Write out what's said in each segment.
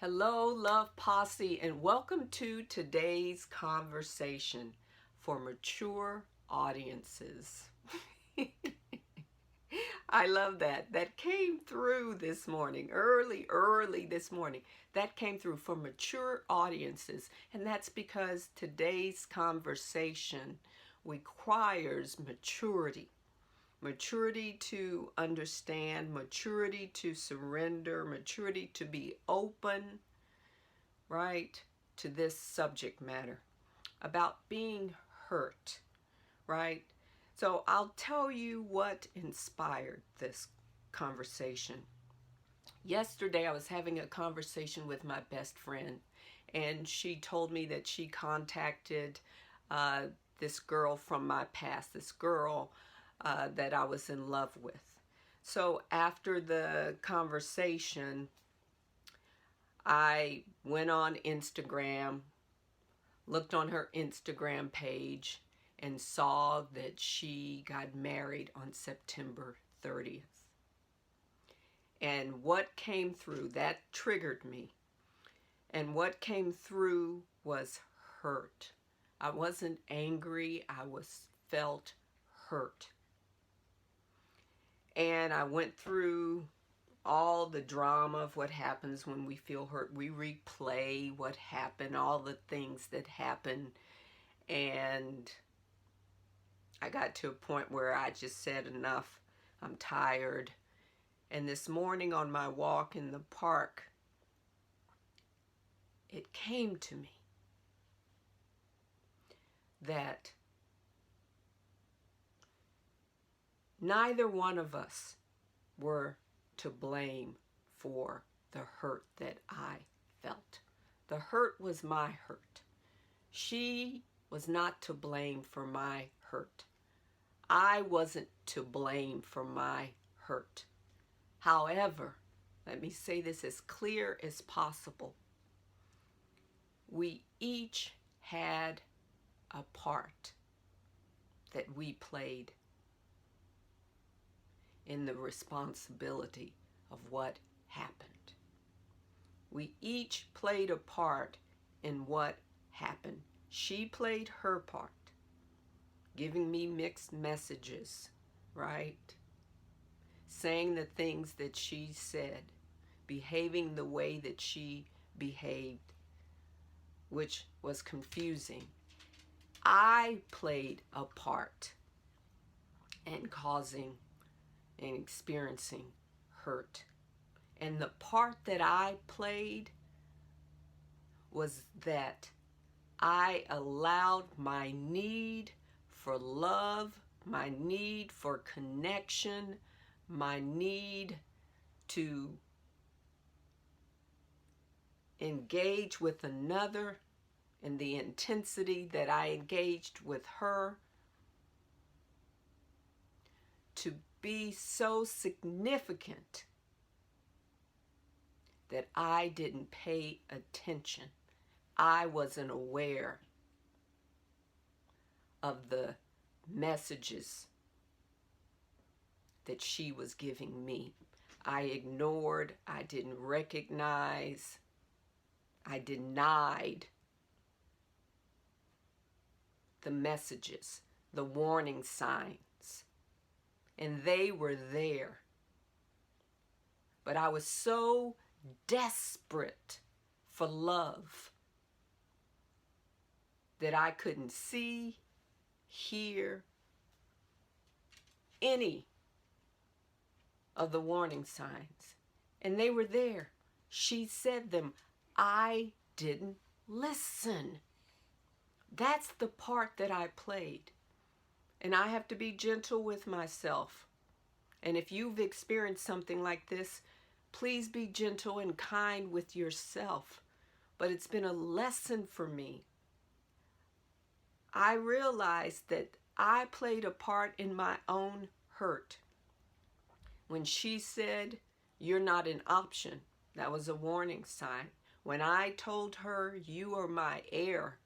Hello, Love Posse, and welcome to today's conversation for mature audiences. I love that. That came through this morning, early this morning. That came through for mature audiences, and that's because today's conversation requires maturity. Maturity to understand, maturity to surrender, maturity to be open, right, to this subject matter about being hurt, right? So I'll tell you what inspired this conversation. Yesterday I was having a conversation with my best friend, and she told me that she contacted uh, this girl from my past, this girl that I was in love with. So after the conversation, I went on Instagram, looked on her Instagram page, and saw that she got married on September 30th. And what came through, that triggered me. And what came through was hurt. I wasn't angry, I felt hurt. And I went through all the drama of what happens when we feel hurt. We replay what happened, all the things that happened. And I got to a point where I just said enough. I'm tired. And this morning on my walk in the park, it came to me that neither one of us were to blame for the hurt that I felt. The hurt was my hurt. She was not to blame for my hurt. I wasn't to blame for my hurt. However, let me say this as clear as possible. We each had a part that we played in the responsibility of what happened. We each played a part in what happened. She played her part, giving me mixed messages, right? Saying the things that she said, behaving the way that she behaved, which was confusing. I played a part in causing and experiencing hurt. And the part that I played was that I allowed my need for love, my need for connection, my need to engage with another in the intensity that I engaged with her, to be so significant that I didn't pay attention. I wasn't aware of the messages that she was giving me. I ignored, I didn't recognize, I denied the messages, the warning signs, and they were there. But I was so desperate for love that I couldn't see, hear any of the warning signs. And they were there. She said them. I didn't listen. That's the part that I played. And I have to be gentle with myself. And if you've experienced something like this, please be gentle and kind with yourself. But it's been a lesson for me. I realized that I played a part in my own hurt. When she said, "You're not an option," that was a warning sign. When I told her, "You are my air,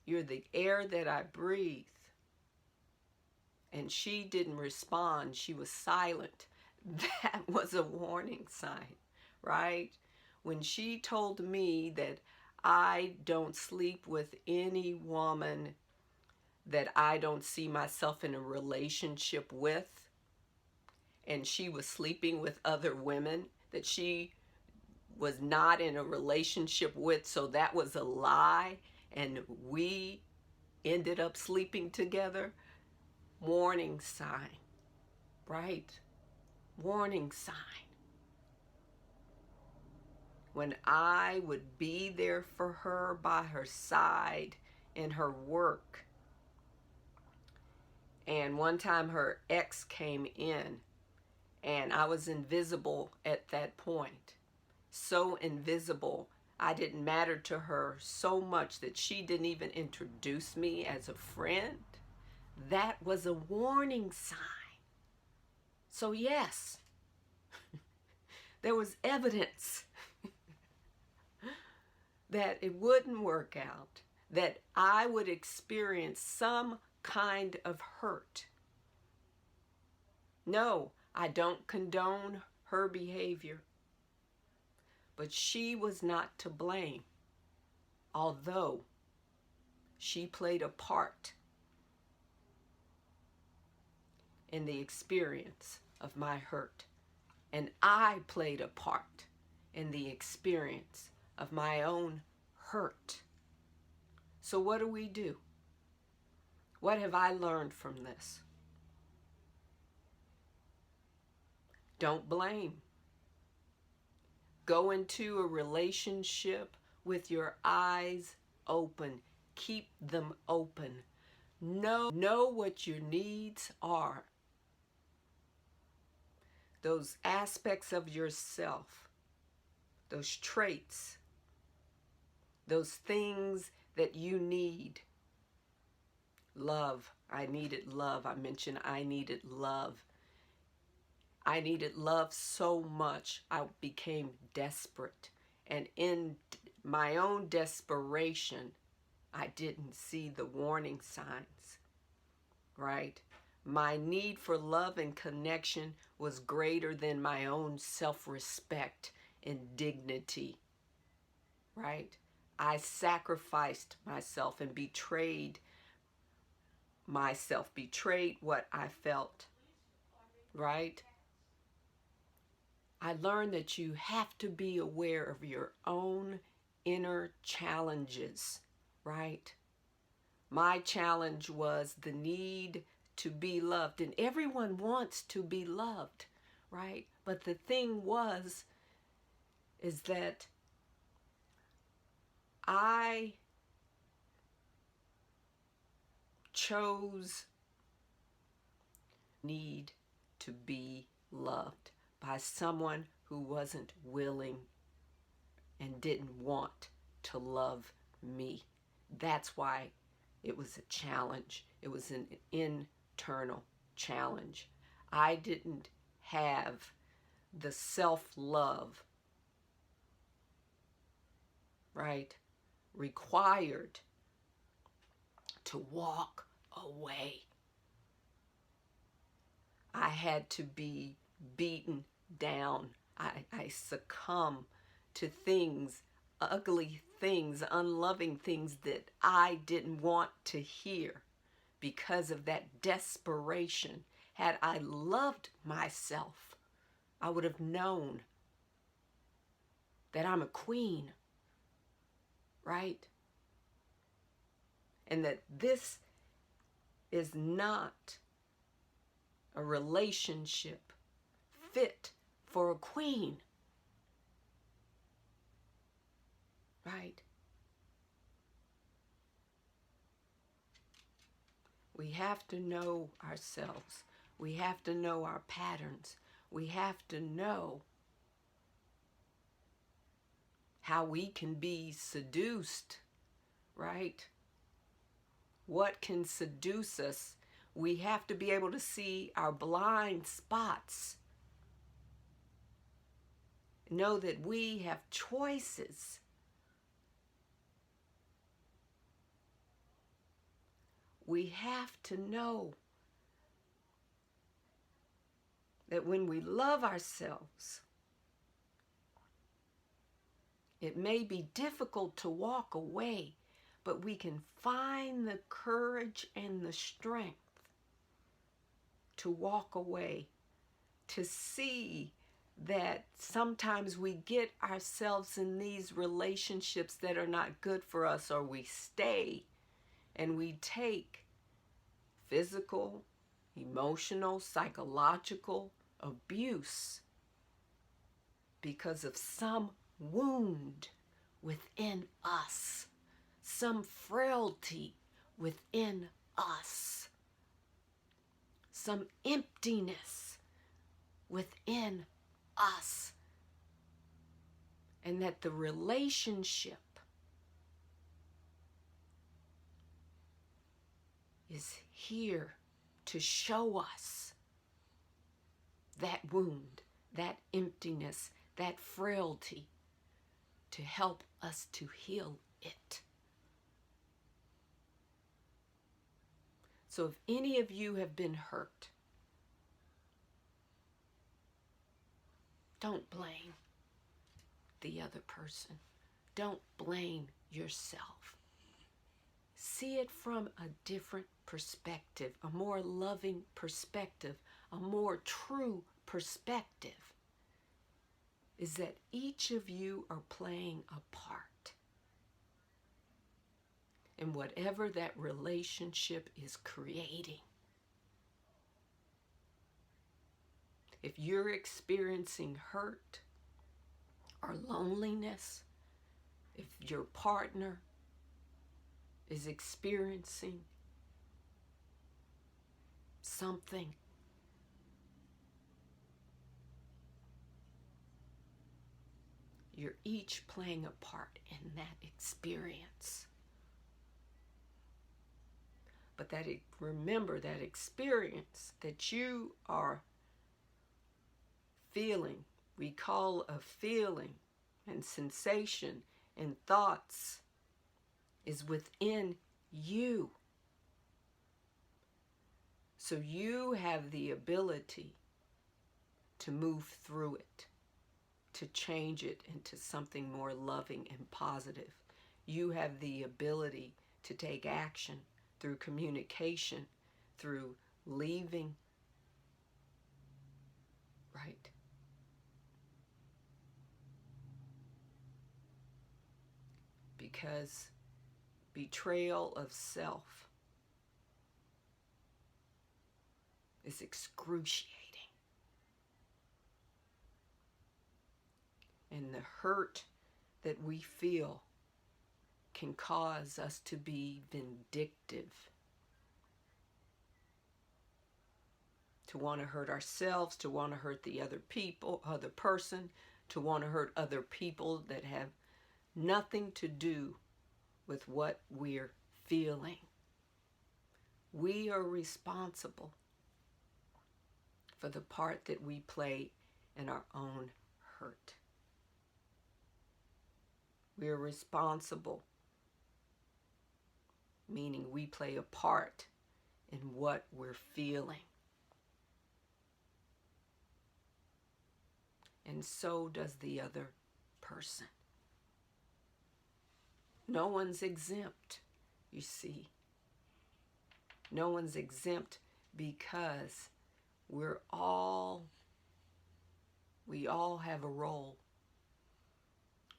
you're the air that I breathe," and she didn't respond, she was silent, that was a warning sign, right? when she told me that I don't sleep with any woman that I don't see myself in a relationship with, and she was sleeping with other women that she was not in a relationship with, so that was a lie, and we ended up sleeping together. Warning sign, right? Warning sign. When I would be there for her, by her side in her work. And one time her ex came in, and I was invisible at that point. So invisible, I didn't matter to her so much that she didn't even introduce me as a friend. That was a warning sign. So yes, there was evidence that it wouldn't work out, that I would experience some kind of hurt. No, I don't condone her behavior, but she was not to blame, although she played a part in the experience of my hurt, and I played a part in the experience of my own hurt. So what do we do? What have I learned from this? Don't blame. Go into a relationship with your eyes open. Keep them open. Know what your needs are. Those aspects of yourself, those traits, those things that you need. Love. I needed love. I mentioned I needed love. I needed love so much, I became desperate. And in my own desperation, I didn't see the warning signs, right? My need for love and connection was greater than my own self-respect and dignity, right? I sacrificed myself and betrayed myself, betrayed what I felt, right? I learned that you have to be aware of your own inner challenges, right? My challenge was the need to be loved, and everyone wants to be loved, right? But the thing is that I chose need to be loved by someone who wasn't willing and didn't want to love me. That's why it was a challenge. It was an internal challenge. I didn't have the self-love, right, required to walk away. I had to be beaten down. I succumb to things, ugly things, unloving things that I didn't want to hear because of that desperation. Had I loved myself, I would have known that I'm a queen, right? And that this is not a relationship fit for a queen, right? We have to know ourselves. We have to know our patterns. We have to know how we can be seduced, right? What can seduce us? We have to be able to see our blind spots. Know that we have choices. We have to know that when we love ourselves, It may be difficult to walk away, but we can find the courage and the strength to walk away, to see that sometimes we get ourselves in these relationships that are not good for us, or we stay and we take physical, emotional, psychological abuse because of some wound within us, some frailty within us, some emptiness within us, and that the relationship is here to show us that wound, that emptiness, that frailty, to help us to heal it. So if any of you have been hurt, don't blame the other person. Don't blame yourself. See it from a different perspective, a more loving perspective, a more true perspective. Is that each of you are playing a part in whatever that relationship is creating. If you're experiencing hurt or loneliness, if your partner is experiencing something, you're each playing a part in that experience. But remember that experience that you are feeling, we call a feeling and sensation and thoughts, is within you. So you have the ability to move through it, to change it into something more loving and positive. You have the ability to take action through communication, through leaving, right? Because betrayal of self is excruciating. And the hurt that we feel can cause us to be vindictive, to want to hurt ourselves, to want to hurt the other person, to want to hurt other people that have nothing to do with what we're feeling. We are responsible for the part that we play in our own hurt. We are responsible, meaning we play a part in what we're feeling. And so does the other person. No one's exempt, you see. No one's exempt because we all have a role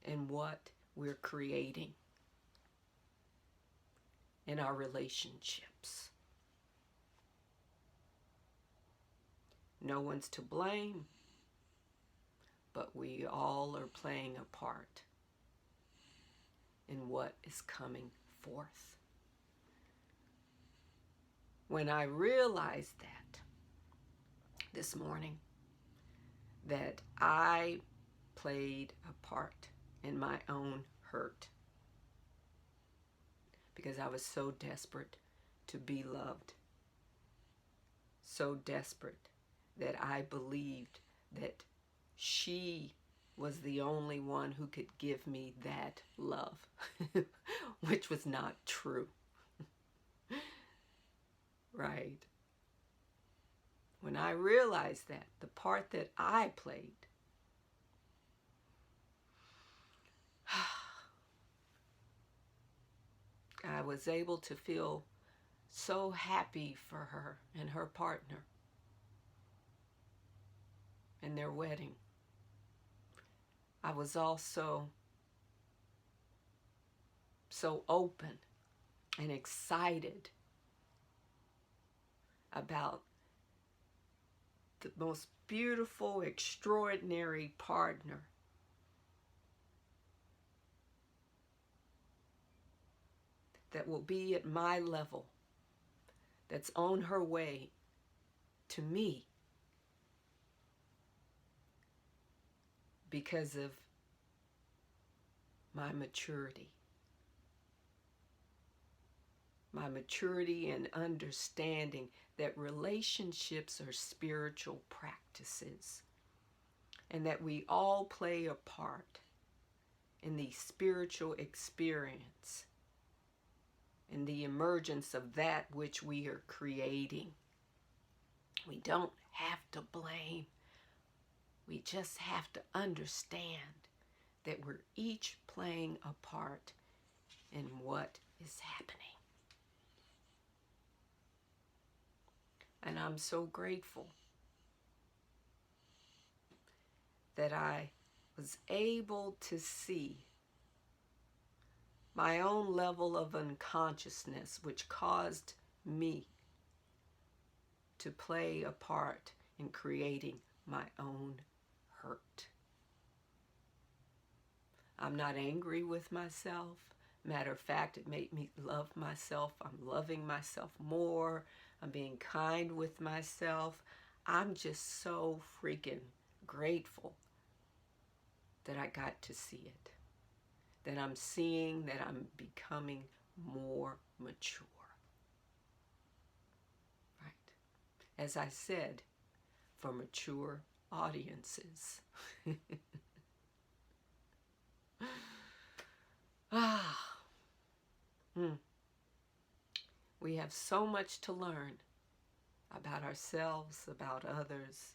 in what we're creating in our relationships. No one's to blame, but we all are playing a part in what is coming forth. When I realized that this morning, that I played a part in my own hurt because I was so desperate to be loved, so desperate that I believed that she was the only one who could give me that love, which was not true. Right? When I realized that, the part that I played, was able to feel so happy for her and her partner in their wedding. I was also so open and excited about the most beautiful, extraordinary partner that will be at my level, that's on her way to me because of my maturity. My maturity and understanding that relationships are spiritual practices and that we all play a part in the spiritual experience, in the emergence of that which we are creating. We don't have to blame. We just have to understand that we're each playing a part in what is happening. And I'm so grateful that I was able to see my own level of unconsciousness, which caused me to play a part in creating my own hurt. I'm not angry with myself. Matter of fact, it made me love myself. I'm loving myself more. I'm being kind with myself. I'm just so freaking grateful that I got to see it. That I'm seeing that I'm becoming more mature. Right? As I said, for mature audiences. We have so much to learn about ourselves, about others,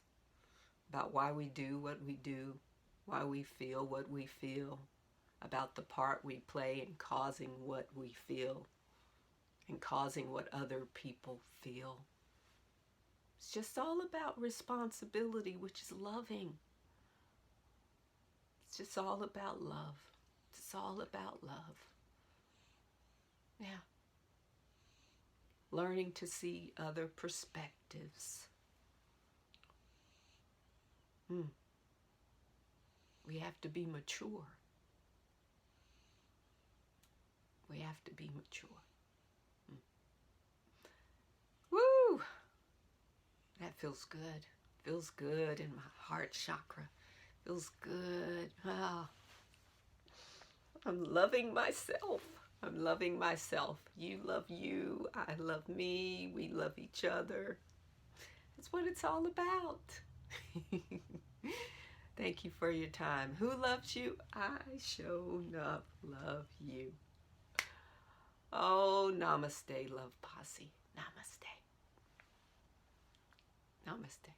about why we do what we do, why we feel what we feel, about the part we play in causing what we feel and causing what other people feel. It's just all about responsibility, which is loving. It's just all about love. It's all about love. Yeah. Learning to see other perspectives. We have to be mature. We have to be mature. Woo! That feels good. Feels good in my heart chakra. Feels good. Oh. I'm loving myself. I'm loving myself. You love you. I love me. We love each other. That's what it's all about. Thank you for your time. Who loves you? I sure enough love you. Oh, namaste, love posse. Namaste. Namaste.